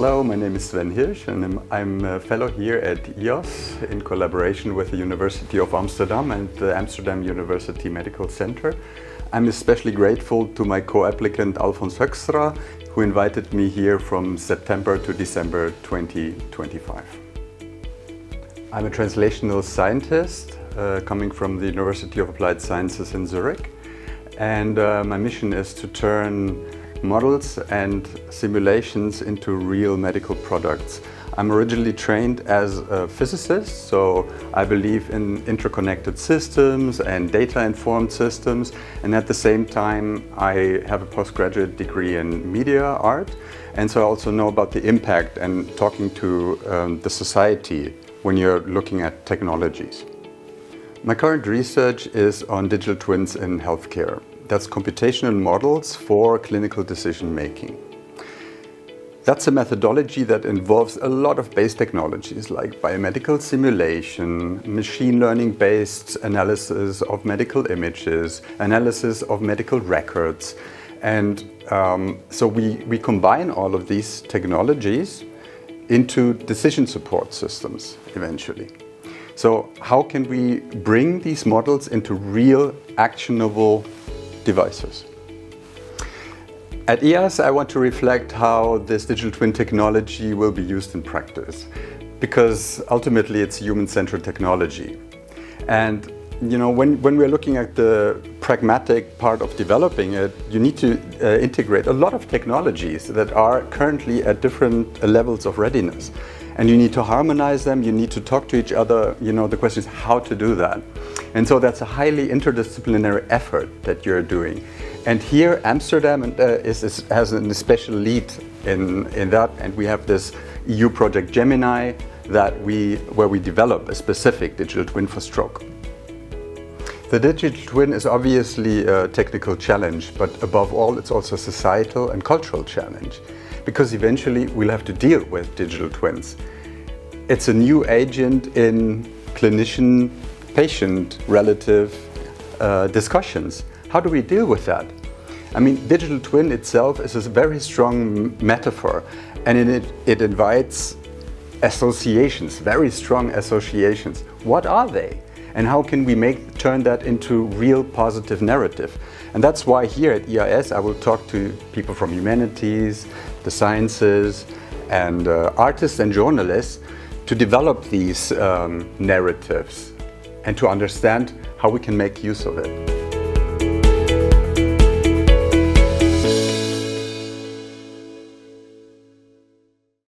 Hello, my name is Sven Hirsch and I'm a fellow here at IAS in collaboration with the University of Amsterdam and the Amsterdam University Medical Center. I'm especially grateful to my co-applicant Alfons Höxtra, who invited me here from September to December 2025. I'm a translational scientist coming from the University of Applied Sciences in Zurich, and my mission is to turn models and simulations into real medical products. I'm originally trained as a physicist, so I believe in interconnected systems and data-informed systems, and at the same time I have a postgraduate degree in media art, and so I also know about the impact and talking to the society when you're looking at technologies. My current research is on digital twins in healthcare. That's computational models for clinical decision making. That's a methodology that involves a lot of base technologies like biomedical simulation, machine learning based analysis of medical images, analysis of medical records. And so we combine all of these technologies into decision support systems eventually. So how can we bring these models into real actionable devices? At IAS, I want to reflect how this digital twin technology will be used in practice, because ultimately it's human-centered technology. And you know, when we're looking at the pragmatic part of developing it, you need to integrate a lot of technologies that are currently at different levels of readiness. And you need to harmonize them, you need to talk to each other. You know, the question is how to do that. And so that's a highly interdisciplinary effort that you're doing. And here Amsterdam has an special lead in that, and we have this EU project Gemini where we develop a specific digital twin for stroke. The digital twin is obviously a technical challenge, but above all it's also a societal and cultural challenge, because eventually we'll have to deal with digital twins. It's a new agent in clinician, patient, relative discussions. How do we deal with that? I mean, digital twin itself is a very strong metaphor, and it invites associations, very strong associations. What are they? And how can we turn that into real positive narrative? And that's why here at IAS I will talk to people from humanities, the sciences, and artists and journalists to develop these narratives and to understand how we can make use of it.